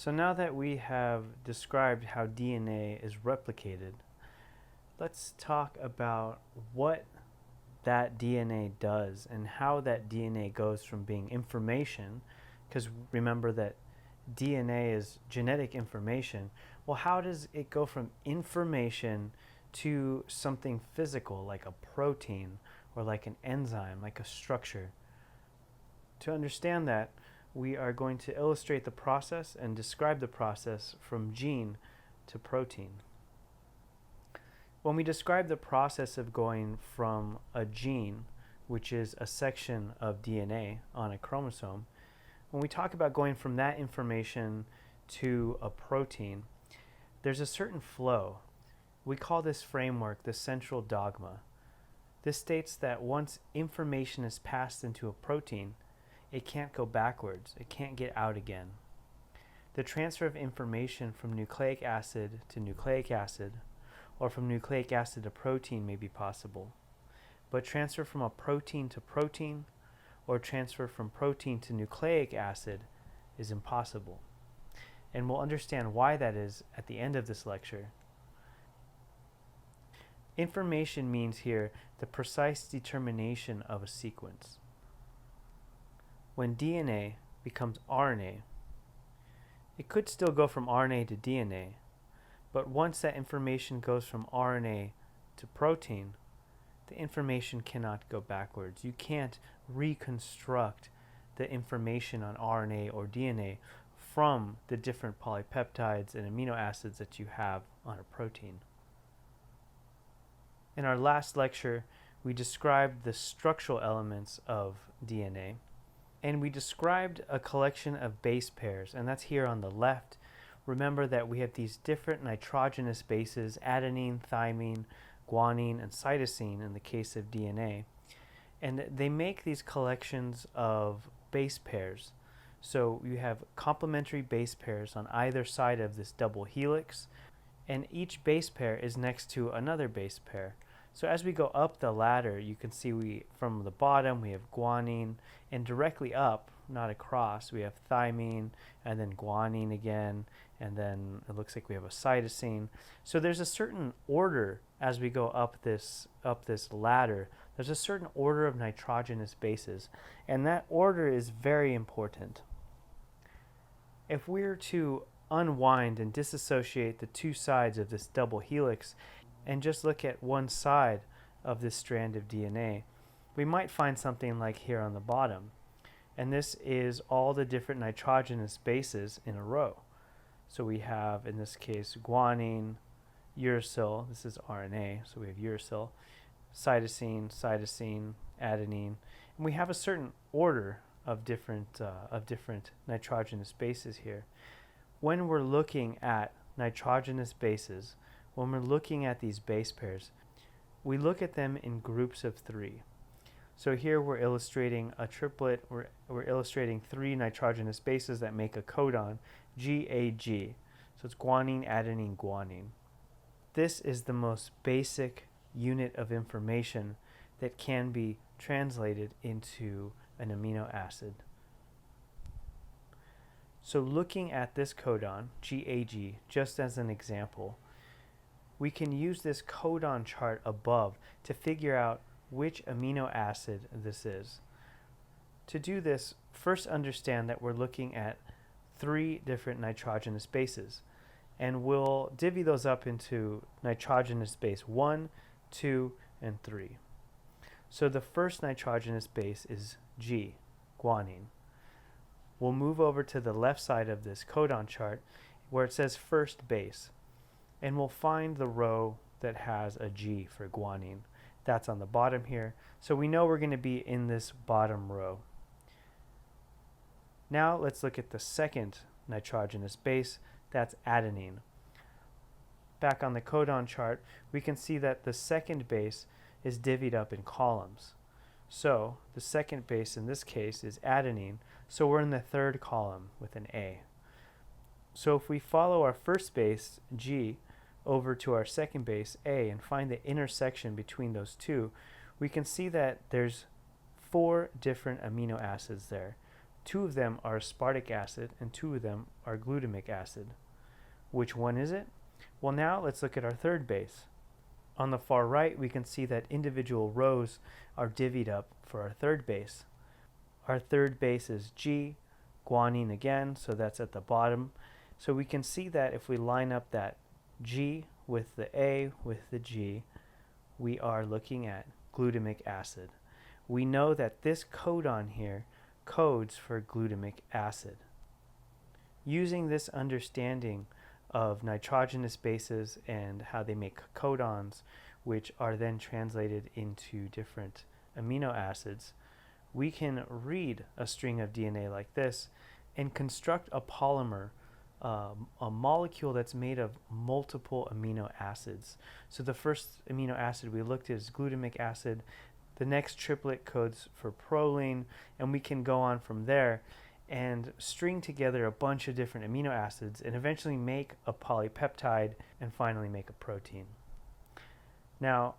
So now that we have described how DNA is replicated, let's talk about what that DNA does and how that DNA goes from being information, because remember that DNA is genetic information. Well, how does it go from information to something physical like a protein or like an enzyme, like a structure? To understand that, we are going to illustrate the process and describe the process from gene to protein. When we describe the process of going from a gene, which is a section of DNA on a chromosome, when we talk about going from that information to a protein, there's a certain flow. We call this framework the central dogma. This states that once information is passed into a protein, it can't go backwards. It can't get out again. The transfer of information from nucleic acid to nucleic acid, or from nucleic acid to protein, may be possible. But transfer from a protein to protein, or transfer from protein to nucleic acid, is impossible. And we'll understand why that is at the end of this lecture. Information means here the precise determination of a sequence. When DNA becomes RNA, it could still go from RNA to DNA, but once that information goes from RNA to protein, the information cannot go backwards. You can't reconstruct the information on RNA or DNA from the different polypeptides and amino acids that you have on a protein. In our last lecture, we described the structural elements of DNA, and we described a collection of base pairs, and that's here on the left. Remember that we have these different nitrogenous bases, adenine, thymine, guanine, and cytosine in the case of DNA. And they make these collections of base pairs. So you have complementary base pairs on either side of this double helix, and each base pair is next to another base pair. So as we go up the ladder, you can see from the bottom we have guanine, and directly up, not across, we have thymine, and then guanine again, and then it looks like we have a cytosine. So there's a certain order as we go up this ladder. There's a certain order of nitrogenous bases, and that order is very important. If we're to unwind and disassociate the two sides of this double helix and just look at one side of this strand of DNA, we might find something like here on the bottom. And this is all the different nitrogenous bases in a row. So we have, in this case, guanine, uracil, this is RNA, so we have uracil, cytosine, adenine, and we have a certain order of different nitrogenous bases here. When we're looking at nitrogenous bases, when we're looking at these base pairs, we look at them in groups of three. So here we're illustrating a triplet. We're illustrating three nitrogenous bases that make a codon, GAG. So it's guanine, adenine, guanine. This is the most basic unit of information that can be translated into an amino acid. So looking at this codon, GAG, just as an example, we can use this codon chart above to figure out which amino acid this is. To do this, first understand that we're looking at three different nitrogenous bases, and we'll divvy those up into nitrogenous base 1, 2, and 3. So the first nitrogenous base is G, guanine. We'll move over to the left side of this codon chart where it says first base, and we'll find the row that has a G for guanine. That's on the bottom here. So we know we're going to be in this bottom row. Now let's look at the second nitrogenous base. That's adenine. Back on the codon chart, we can see that the second base is divvied up in columns. So the second base in this case is adenine. So we're in the third column with an A. So if we follow our first base, G, over to our second base, A, and find the intersection between those two, we can see that there's 4 different amino acids there. 2 of them are aspartic acid and 2 of them are glutamic acid. Which one is it? Well, now let's look at our third base. On the far right, we can see that individual rows are divvied up for our third base. Our third base is G, guanine again, so that's at the bottom. So we can see that if we line up that G with the A with the G, we are looking at glutamic acid. We know that this codon here codes for glutamic acid. Using this understanding of nitrogenous bases and how they make codons, which are then translated into different amino acids, we can read a string of DNA like this and construct a polymer, a molecule that's made of multiple amino acids. So the first amino acid we looked at is glutamic acid. The next triplet codes for proline, and we can go on from there and string together a bunch of different amino acids and eventually make a polypeptide and finally make a protein. Now,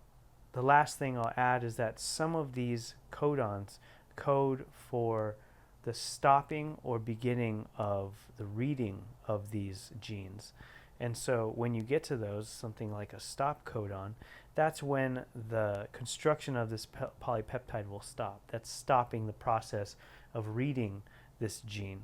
the last thing I'll add is that some of these codons code for the stopping or beginning of the reading of these genes. And so when you get to those, something like a stop codon, that's when the construction of this polypeptide will stop. That's stopping the process of reading this gene.